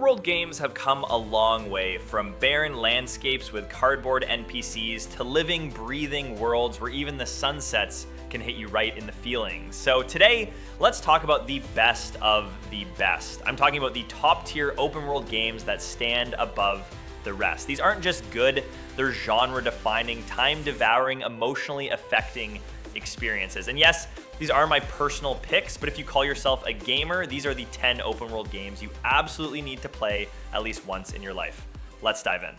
world games have come a long way, from barren landscapes with cardboard NPCs to living, breathing worlds where even the sunsets can hit you right in the feelings. So today, let's talk about the best of the best. I'm talking about the top tier open world games that stand above the rest. These aren't just good, they're genre-defining, time-devouring, emotionally affecting experiences. And yes, these are my personal picks, but if you call yourself a gamer, these are the 10 open world games you absolutely need to play at least once in your life. Let's dive in.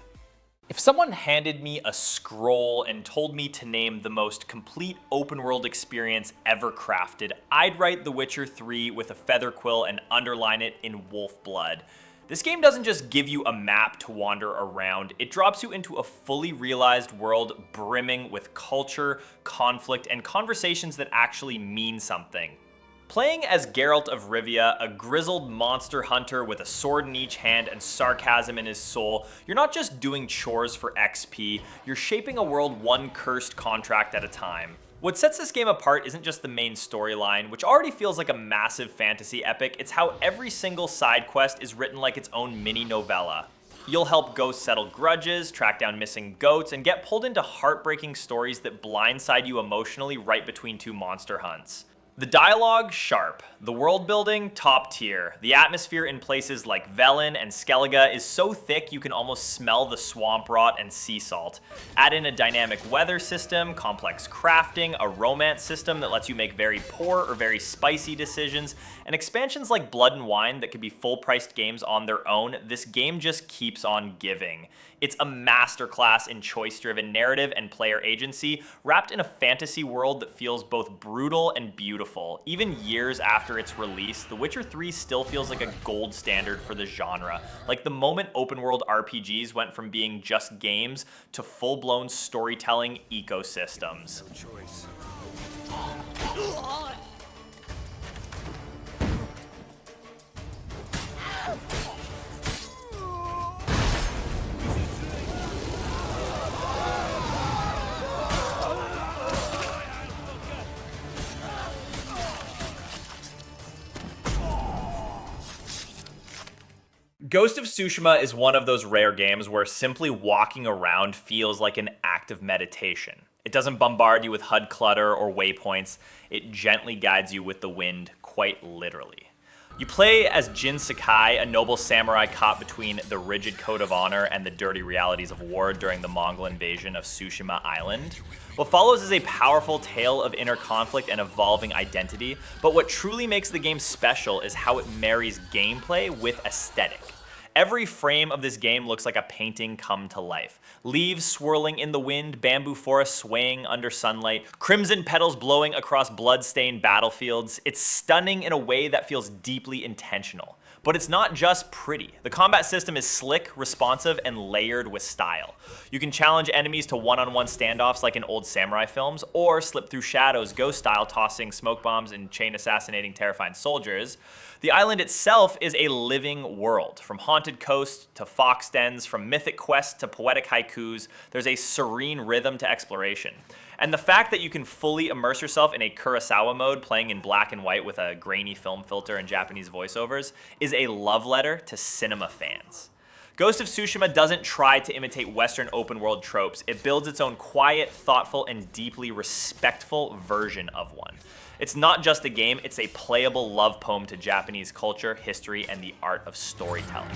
If someone handed me a scroll and told me to name the most complete open world experience ever crafted, I'd write The Witcher 3 with a feather quill and underline it in wolf blood. This game doesn't just give you a map to wander around, it drops you into a fully realized world brimming with culture, conflict, and conversations that actually mean something. Playing as Geralt of Rivia, a grizzled monster hunter with a sword in each hand and sarcasm in his soul, you're not just doing chores for XP, you're shaping a world one cursed contract at a time. What sets this game apart isn't just the main storyline, which already feels like a massive fantasy epic, it's how every single side quest is written like its own mini novella. You'll help ghosts settle grudges, track down missing goats, and get pulled into heartbreaking stories that blindside you emotionally right between two monster hunts. The dialogue, sharp. The world building, top tier. The atmosphere in places like Velen and Skellige is so thick you can almost smell the swamp rot and sea salt. Add in a dynamic weather system, complex crafting, a romance system that lets you make very poor or very spicy decisions, and expansions like Blood and Wine that could be full-priced games on their own. This game just keeps on giving. It's a masterclass in choice-driven narrative and player agency, wrapped in a fantasy world that feels both brutal and beautiful. Even years after its release, The Witcher 3 still feels like a gold standard for the genre. Like the moment open-world RPGs went from being just games to full-blown storytelling ecosystems. No choice. Ghost of Tsushima is one of those rare games where simply walking around feels like an act of meditation. It doesn't bombard you with HUD clutter or waypoints, it gently guides you with the wind, quite literally. You play as Jin Sakai, a noble samurai caught between the rigid code of honor and the dirty realities of war during the Mongol invasion of Tsushima Island. What follows is a powerful tale of inner conflict and evolving identity, but what truly makes the game special is how it marries gameplay with aesthetic. Every frame of this game looks like a painting come to life. Leaves swirling in the wind, bamboo forests swaying under sunlight, crimson petals blowing across blood-stained battlefields. It's stunning in a way that feels deeply intentional. But it's not just pretty. The combat system is slick, responsive, and layered with style. You can challenge enemies to one-on-one standoffs like in old samurai films, or slip through shadows ghost-style, tossing smoke bombs and chain-assassinating terrifying soldiers. The island itself is a living world. From haunted coasts to fox dens, from mythic quests to poetic haikus, there's a serene rhythm to exploration. And the fact that you can fully immerse yourself in a Kurosawa mode, playing in black and white with a grainy film filter and Japanese voiceovers, is a love letter to cinema fans. Ghost of Tsushima doesn't try to imitate Western open world tropes. It builds its own quiet, thoughtful, and deeply respectful version of one. It's not just a game, it's a playable love poem to Japanese culture, history, and the art of storytelling.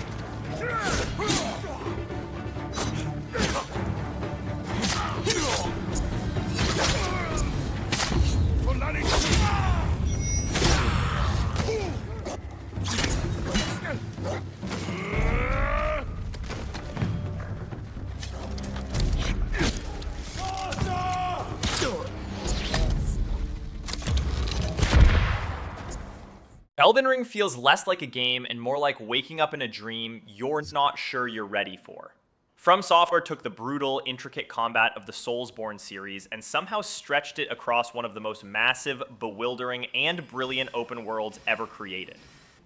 Elden Ring feels less like a game and more like waking up in a dream you're not sure you're ready for. From Software took the brutal, intricate combat of the Soulsborne series and somehow stretched it across one of the most massive, bewildering, and brilliant open worlds ever created.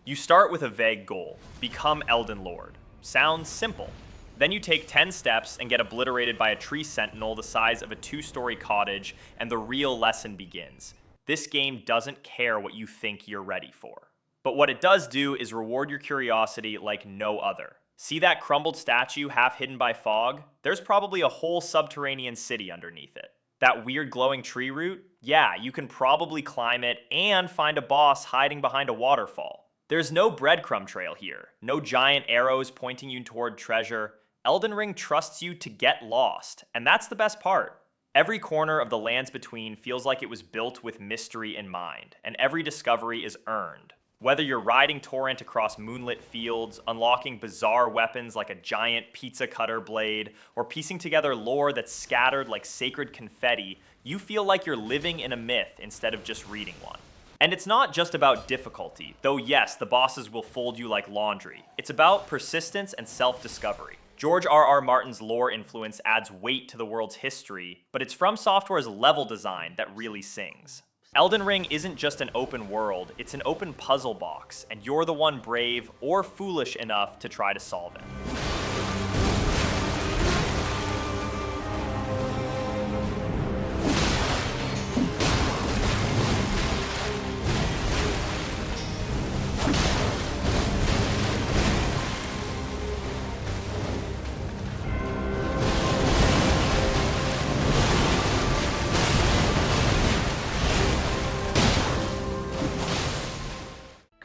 You start with a vague goal: become Elden Lord. Sounds simple. Then you take 10 steps and get obliterated by a tree sentinel the size of a 2-story cottage, and the real lesson begins. This game doesn't care what you think you're ready for. But what it does do is reward your curiosity like no other. See that crumbled statue half hidden by fog? There's probably a whole subterranean city underneath it. That weird glowing tree root? Yeah, you can probably climb it and find a boss hiding behind a waterfall. There's no breadcrumb trail here, no giant arrows pointing you toward treasure. Elden Ring trusts you to get lost, and that's the best part. Every corner of the lands between feels like it was built with mystery in mind, and every discovery is earned. Whether you're riding Torrent across moonlit fields, unlocking bizarre weapons like a giant pizza cutter blade, or piecing together lore that's scattered like sacred confetti, you feel like you're living in a myth instead of just reading one. And it's not just about difficulty, though yes, the bosses will fold you like laundry. It's about persistence and self-discovery. George R.R. Martin's lore influence adds weight to the world's history, but it's From Software's level design that really sings. Elden Ring isn't just an open world, it's an open puzzle box, and you're the one brave or foolish enough to try to solve it.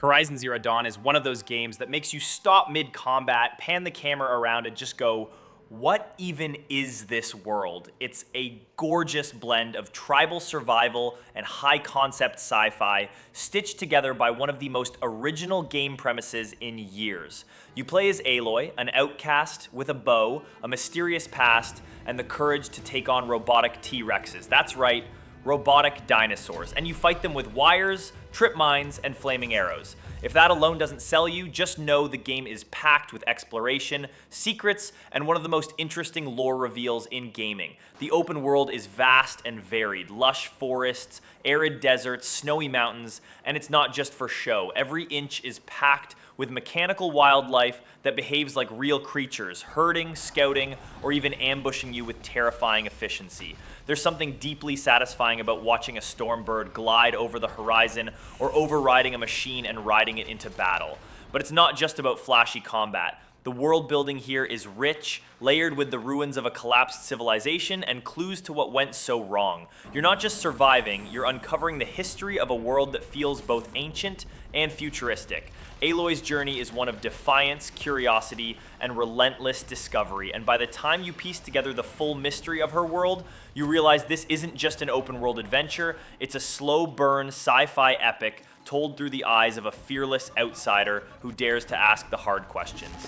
Horizon Zero Dawn is one of those games that makes you stop mid-combat, pan the camera around, and just go, what even is this world? It's a gorgeous blend of tribal survival and high-concept sci-fi, stitched together by one of the most original game premises in years. You play as Aloy, an outcast with a bow, a mysterious past, and the courage to take on robotic T-Rexes. That's right, robotic dinosaurs, and you fight them with wires, trip mines, and flaming arrows. If that alone doesn't sell you, just know the game is packed with exploration, secrets, and one of the most interesting lore reveals in gaming. The open world is vast and varied, lush forests, arid deserts, snowy mountains, and it's not just for show. Every inch is packed with mechanical wildlife that behaves like real creatures, herding, scouting, or even ambushing you with terrifying efficiency. There's something deeply satisfying about watching a stormbird glide over the horizon or overriding a machine and riding it into battle. But it's not just about flashy combat. The world building here is rich, layered with the ruins of a collapsed civilization and clues to what went so wrong. You're not just surviving, you're uncovering the history of a world that feels both ancient and futuristic. Aloy's journey is one of defiance, curiosity, and relentless discovery, and by the time you piece together the full mystery of her world, you realize this isn't just an open-world adventure, it's a slow-burn sci-fi epic told through the eyes of a fearless outsider who dares to ask the hard questions.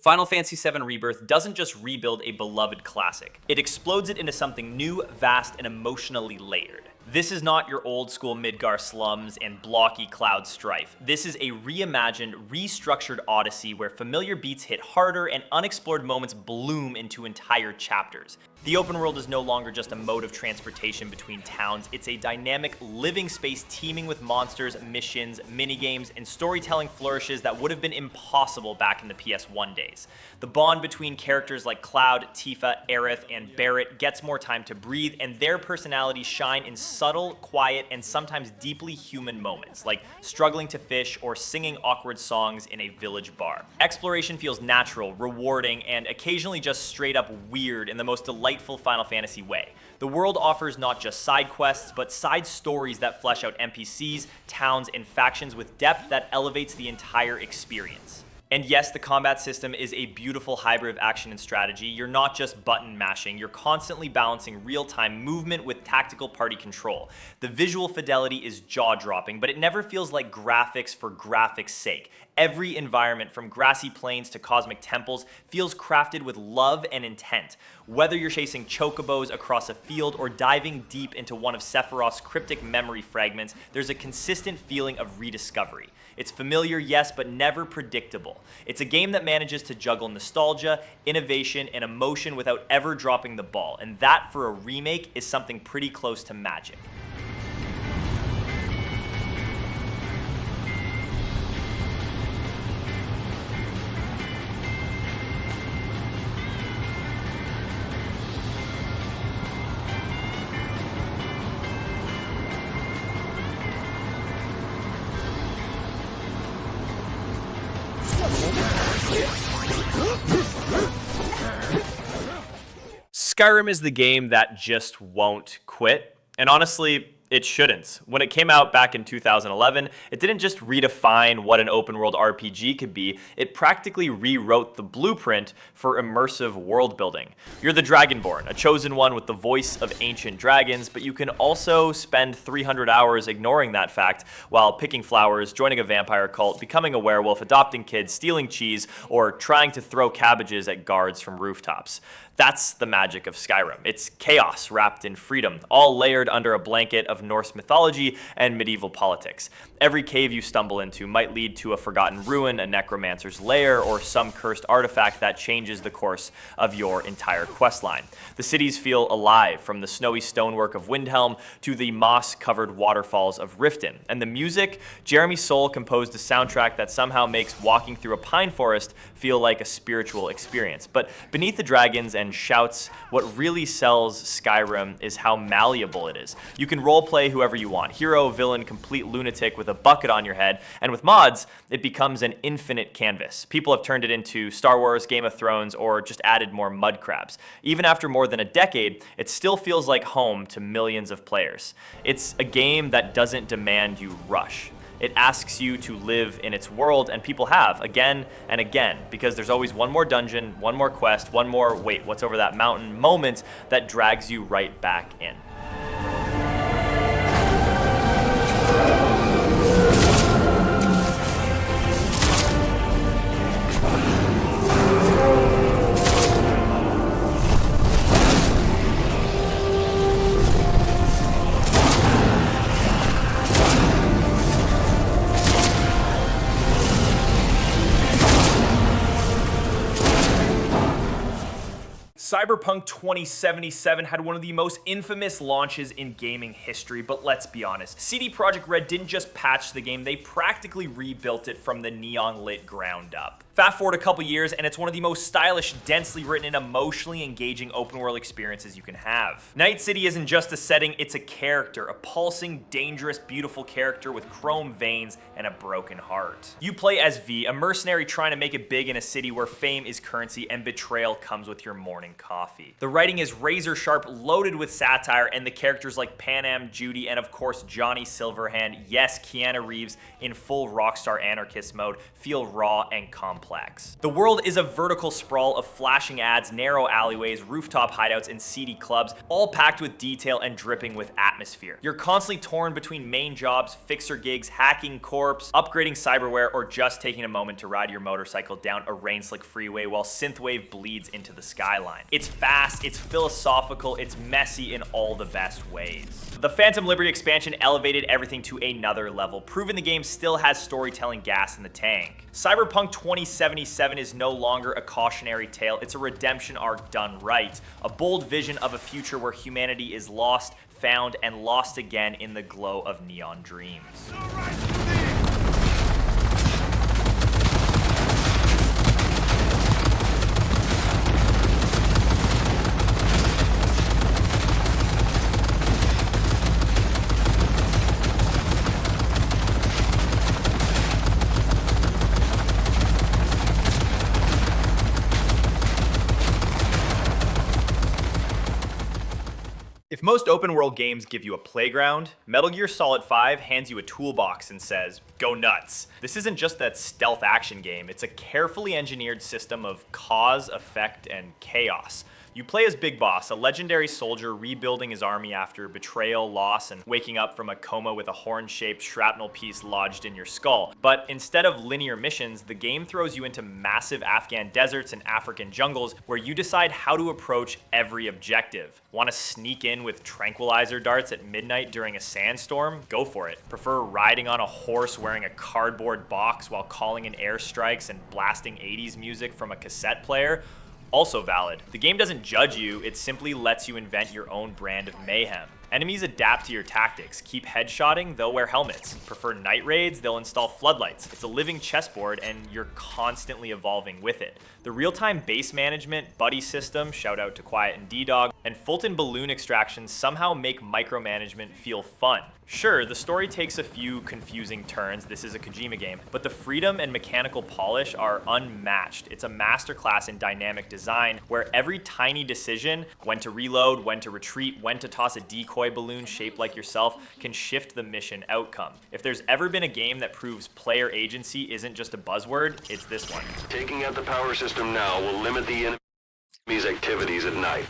Final Fantasy VII Rebirth doesn't just rebuild a beloved classic, it explodes it into something new, vast, and emotionally layered. This is not your old school Midgar slums and blocky cloud strife. This is a reimagined, restructured Odyssey where familiar beats hit harder and unexplored moments bloom into entire chapters. The open world is no longer just a mode of transportation between towns, it's a dynamic, living space teeming with monsters, missions, minigames, and storytelling flourishes that would have been impossible back in the PS1 days. The bond between characters like Cloud, Tifa, Aerith, and Barrett gets more time to breathe, and their personalities shine in subtle, quiet, and sometimes deeply human moments, like struggling to fish or singing awkward songs in a village bar. Exploration feels natural, rewarding, and occasionally just straight up weird in the most delightful Final Fantasy way. The world offers not just side quests, but side stories that flesh out NPCs, towns, and factions with depth that elevates the entire experience. And yes, the combat system is a beautiful hybrid of action and strategy. You're not just button mashing, you're constantly balancing real-time movement with tactical party control. The visual fidelity is jaw-dropping, but it never feels like graphics for graphics' sake. Every environment, from grassy plains to cosmic temples, feels crafted with love and intent. Whether you're chasing chocobos across a field or diving deep into one of Sephiroth's cryptic memory fragments, there's a consistent feeling of rediscovery. It's familiar, yes, but never predictable. It's a game that manages to juggle nostalgia, innovation, and emotion without ever dropping the ball, and that for a remake is something pretty close to magic. Skyrim is the game that just won't quit, and honestly, it shouldn't. When it came out back in 2011, it didn't just redefine what an open world RPG could be, it practically rewrote the blueprint for immersive world building. You're the Dragonborn, a chosen one with the voice of ancient dragons, but you can also spend 300 hours ignoring that fact while picking flowers, joining a vampire cult, becoming a werewolf, adopting kids, stealing cheese, or trying to throw cabbages at guards from rooftops. That's the magic of Skyrim. It's chaos wrapped in freedom, all layered under a blanket of Norse mythology and medieval politics. Every cave you stumble into might lead to a forgotten ruin, a necromancer's lair, or some cursed artifact that changes the course of your entire questline. The cities feel alive, from the snowy stonework of Windhelm to the moss-covered waterfalls of Riften. And the music, Jeremy Soule composed a soundtrack that somehow makes walking through a pine forest feel like a spiritual experience. But beneath the dragons and shouts, what really sells Skyrim is how malleable it is. You can roleplay whoever you want, hero, villain, complete lunatic with a bucket on your head, and with mods, it becomes an infinite canvas. People have turned it into Star Wars, Game of Thrones, or just added more mud crabs. Even after more than a decade, it still feels like home to millions of players. It's a game that doesn't demand you rush. It asks you to live in its world, and people have, again and again, because there's always one more dungeon, one more quest, one more, wait, what's over that mountain moment that drags you right back in. Cyberpunk 2077 had one of the most infamous launches in gaming history, but let's be honest, CD Projekt Red didn't just patch the game, they practically rebuilt it from the neon-lit ground up. Fast forward a couple years, and it's one of the most stylish, densely written, and emotionally engaging open-world experiences you can have. Night City isn't just a setting, it's a character, a pulsing, dangerous, beautiful character with chrome veins and a broken heart. You play as V, a mercenary trying to make it big in a city where fame is currency and betrayal comes with your morning coffee. The writing is razor sharp, loaded with satire, and the characters like Panam, Judy, and of course Johnny Silverhand, yes, Keanu Reeves, in full rockstar anarchist mode, feel raw and complex. The world is a vertical sprawl of flashing ads, narrow alleyways, rooftop hideouts, and seedy clubs, all packed with detail and dripping with atmosphere. You're constantly torn between main jobs, fixer gigs, hacking corps, upgrading cyberware, or just taking a moment to ride your motorcycle down a rain-slick freeway while synthwave bleeds into the skyline. It's fast, it's philosophical, it's messy in all the best ways. The Phantom Liberty expansion elevated everything to another level, proving the game still has storytelling gas in the tank. Cyberpunk 2077 is no longer a cautionary tale, it's a redemption arc done right. A bold vision of a future where humanity is lost, found, and lost again in the glow of neon dreams. If most open world games give you a playground, Metal Gear Solid 5 hands you a toolbox and says, go nuts. This isn't just that stealth action game, it's a carefully engineered system of cause, effect, and chaos. You play as Big Boss, a legendary soldier rebuilding his army after betrayal, loss, and waking up from a coma with a horn-shaped shrapnel piece lodged in your skull. But instead of linear missions, the game throws you into massive Afghan deserts and African jungles where you decide how to approach every objective. Want to sneak in with tranquilizer darts at midnight during a sandstorm? Go for it. Prefer riding on a horse wearing a cardboard box while calling in airstrikes and blasting 80s music from a cassette player? Also valid. The game doesn't judge you, it simply lets you invent your own brand of mayhem. Enemies adapt to your tactics. Keep headshotting, they'll wear helmets. Prefer night raids, they'll install floodlights. It's a living chessboard and you're constantly evolving with it. The real-time base management, buddy system, shout out to Quiet and D-Dog, and Fulton balloon extraction somehow make micromanagement feel fun. Sure, the story takes a few confusing turns, this is a Kojima game, but the freedom and mechanical polish are unmatched. It's a masterclass in dynamic design where every tiny decision, when to reload, when to retreat, when to toss a decoy balloon shaped like yourself, can shift the mission outcome. If there's ever been a game that proves player agency isn't just a buzzword, it's this one. Taking out the power system now will limit the enemy's activities at night.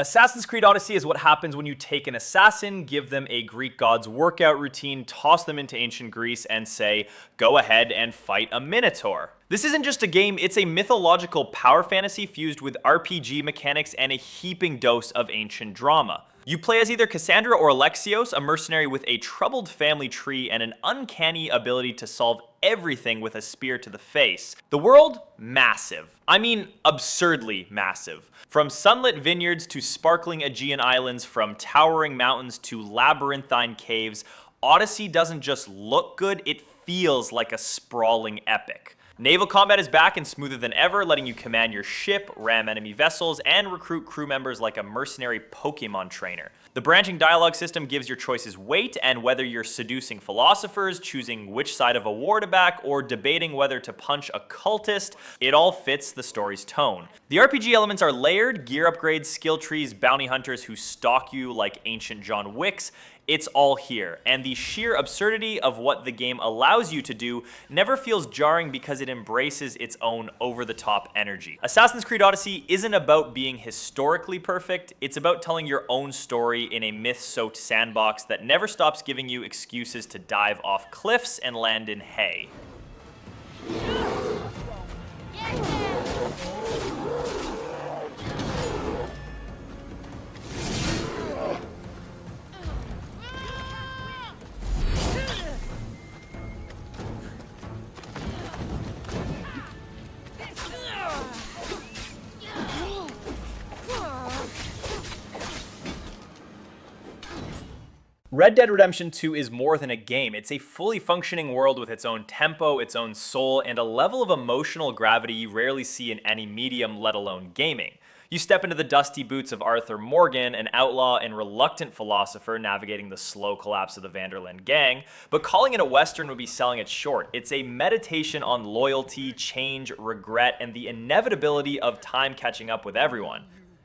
Assassin's Creed Odyssey is what happens when you take an assassin, give them a Greek god's workout routine, toss them into ancient Greece, and say, go ahead and fight a minotaur. This isn't just a game, it's a mythological power fantasy fused with RPG mechanics and a heaping dose of ancient drama. You play as either Cassandra or Alexios, a mercenary with a troubled family tree and an uncanny ability to solve everything with a spear to the face. The world? Massive. I mean, absurdly massive. From sunlit vineyards to sparkling Aegean islands, from towering mountains to labyrinthine caves, Odyssey doesn't just look good, it feels like a sprawling epic. Naval combat is back and smoother than ever, letting you command your ship, ram enemy vessels, and recruit crew members like a mercenary Pokemon trainer. The branching dialogue system gives your choices weight, and whether you're seducing philosophers, choosing which side of a war to back, or debating whether to punch a cultist, it all fits the story's tone. The RPG elements are layered, gear upgrades, skill trees, bounty hunters who stalk you like ancient John Wicks. It's all here, and the sheer absurdity of what the game allows you to do never feels jarring because it embraces its own over-the-top energy. Assassin's Creed Odyssey isn't about being historically perfect, it's about telling your own story in a myth-soaked sandbox that never stops giving you excuses to dive off cliffs and land in hay. Red Dead Redemption 2 is more than a game. It's a fully functioning world with its own tempo, its own soul, and a level of emotional gravity you rarely see in any medium, let alone gaming. You step into the dusty boots of Arthur Morgan, an outlaw and reluctant philosopher navigating the slow collapse of the Vanderlyn gang, but calling it a Western would be selling it short. It's a meditation on loyalty, change, regret, and the inevitability of time catching up with everyone.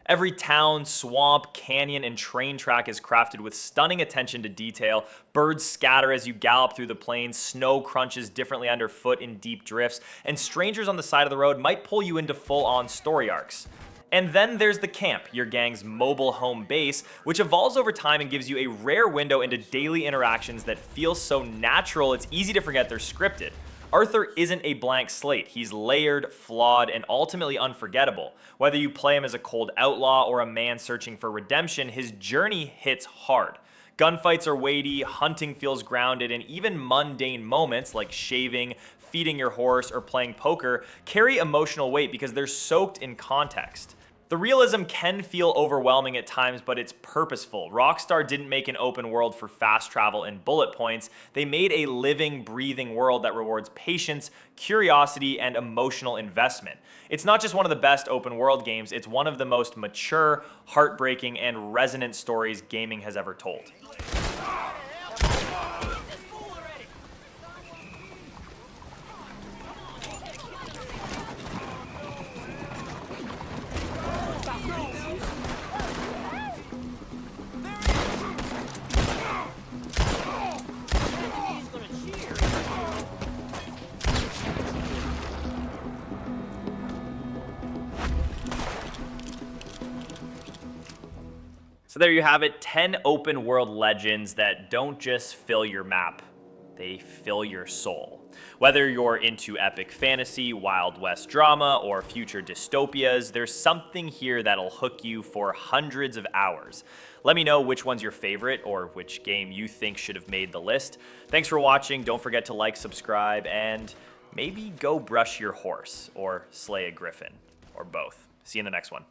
Every town, swamp, canyon, and train track is crafted with stunning attention to detail. Birds scatter as you gallop through the plains, snow crunches differently underfoot in deep drifts, and strangers on the side of the road might pull you into full-on story arcs. And then there's the camp, your gang's mobile home base, which evolves over time and gives you a rare window into daily interactions that feel so natural it's easy to forget they're scripted. Arthur isn't a blank slate. He's layered, flawed, and ultimately unforgettable. Whether you play him as a cold outlaw or a man searching for redemption, his journey hits hard. Gunfights are weighty, hunting feels grounded, and even mundane moments like shaving, feeding your horse, or playing poker carry emotional weight because they're soaked in context. The realism can feel overwhelming at times, but it's purposeful. Rockstar didn't make an open world for fast travel and bullet points. They made a living, breathing world that rewards patience, curiosity, and emotional investment. It's not just one of the best open world games, it's one of the most mature, heartbreaking, and resonant stories gaming has ever told. So there you have it, 10 open world legends that don't just fill your map, they fill your soul. Whether you're into epic fantasy, Wild West drama, or future dystopias, there's something here that'll hook you for hundreds of hours. Let me know which one's your favorite or which game you think should have made the list. Thanks for watching. Don't forget to like, subscribe, and maybe go brush your horse or slay a griffin, or both. See you in the next one.